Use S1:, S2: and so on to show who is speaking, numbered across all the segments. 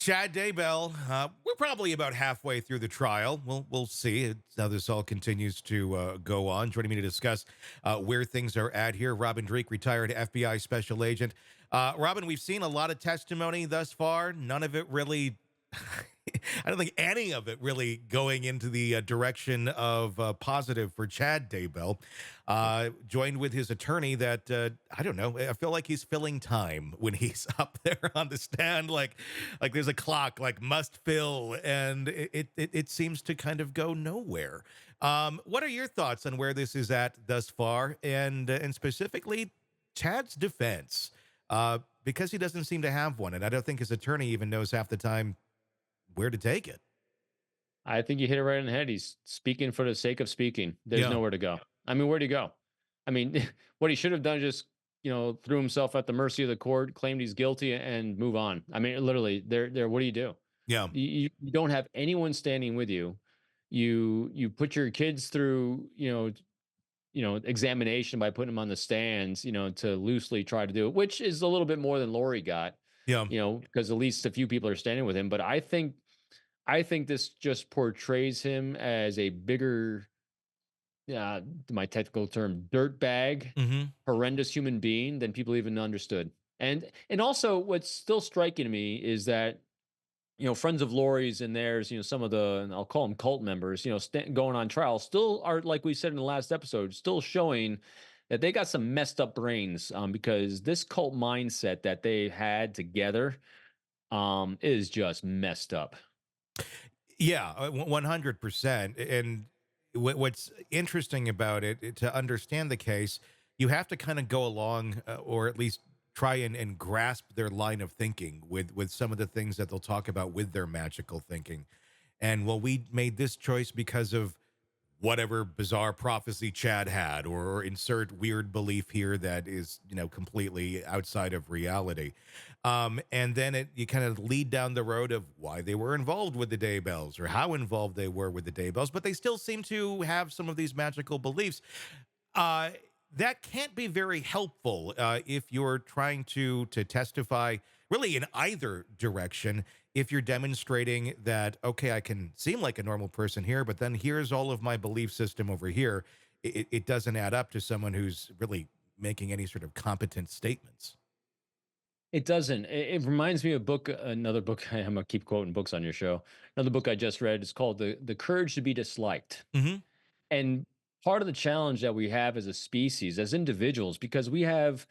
S1: Chad Daybell, we're probably about halfway through the trial. We'll see how this all continues to go on. Joining me to discuss where things are at here, Robin Dreeke, retired FBI special agent. Robin, we've seen a lot of testimony thus far. None of it really, I don't think any of it really going into the direction of positive for Chad Daybell. Joined with his attorney that, I don't know, I feel like he's filling time when he's up there on the stand, like there's a clock, like must fill, and it seems to kind of go nowhere. What are your thoughts on where this is at thus far, and specifically Chad's defense? Because he doesn't seem to have one, and I don't think his attorney even knows half the time where to take it.
S2: I think you hit it right on the head. He's speaking for the sake of speaking. There's
S1: Yeah.
S2: nowhere to go. I mean, where'd he go? I mean, what he should have done is just, threw himself at the mercy of the court, claimed he's guilty, and move on. I mean, literally, there. What do you do?
S1: Yeah.
S2: You don't have anyone standing with you. You put your kids through, examination by putting them on the stands, to loosely try to do it, which is a little bit more than Lori got,
S1: Yeah.
S2: because at least a few people are standing with him. But I think this just portrays him as a bigger, my technical term, dirt bag,
S1: Hmm.
S2: horrendous human being than people even understood. And also, what's still striking to me is that friends of Lori's and theirs, some of the, and I'll call them cult members, going on trial, still are, like we said in the last episode, still showing that they got some messed up brains, because this cult mindset that they had together is just messed up.
S1: Yeah, 100%. And what's interesting about it, to understand the case, you have to kind of go along, or at least try and grasp their line of thinking with some of the things that they'll talk about with their magical thinking. And well, we made this choice because of whatever bizarre prophecy Chad had, or insert weird belief here that is, completely outside of reality. And then you kind of lead down the road of why they were involved with the Daybells, or how involved they were with the Daybells, but they still seem to have some of these magical beliefs. Uh, that can't be very helpful if you're trying to testify really in either direction. If you're demonstrating that, okay, I can seem like a normal person here, but then here's all of my belief system over here, it doesn't add up to someone who's really making any sort of competent statements.
S2: It doesn't. It reminds me of book, another book. I'm gonna keep quoting books on your show. Another book I just read is called "The Courage to Be Disliked."
S1: Hmm.
S2: And part of the challenge that we have as a species, as individuals, because we have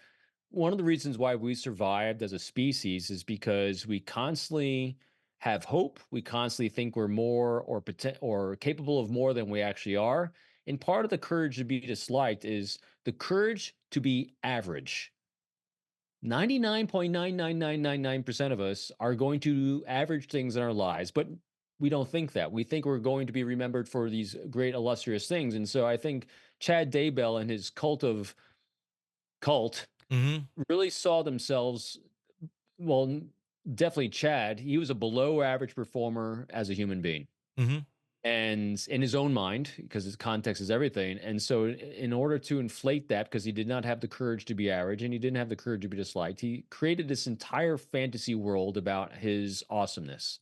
S2: one of the reasons why we survived as a species is because we constantly have hope. We constantly think we're more or capable of more than we actually are. And part of the courage to be disliked is the courage to be average. 99.99999% of us are going to do average things in our lives, but we don't think that. We think we're going to be remembered for these great illustrious things. And so I think Chad Daybell and his cult
S1: Hmm.
S2: really saw themselves, well, definitely Chad, he was a below average performer as a human being,
S1: Hmm.
S2: and in his own mind, because his context is everything. And so, in order to inflate that, because he did not have the courage to be average and he didn't have the courage to be disliked, he created this entire fantasy world about his awesomeness.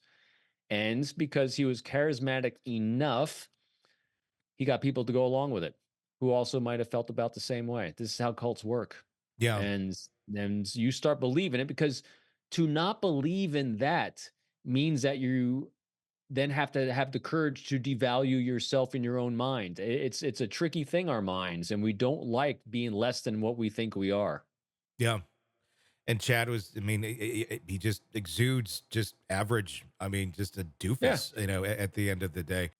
S2: And because he was charismatic enough, he got people to go along with it who also might have felt about the same way. This is how cults work.
S1: Yeah.
S2: And then you start believing it, because to not believe in that means that you then have to have the courage to devalue yourself in your own mind. It's a tricky thing, our minds, and we don't like being less than what we think we are.
S1: Yeah. And Chad was, I mean, he just exudes just average. I mean, just a
S2: Yeah.
S1: doofus, at the end of the day.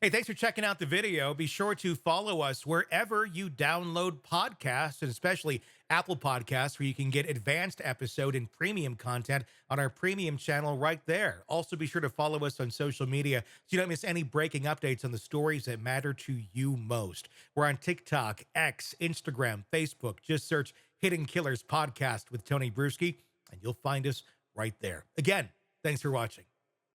S1: Hey, thanks for checking out the video. Be sure to follow us wherever you download podcasts, and especially Apple Podcasts, where you can get advanced episode and premium content on our premium channel right there. Also, be sure to follow us on social media so you don't miss any breaking updates on the stories that matter to you most. We're on TikTok, X, Instagram, Facebook. Just search Hidden Killers Podcast with Tony Brueski, and you'll find us right there. Again, thanks for watching.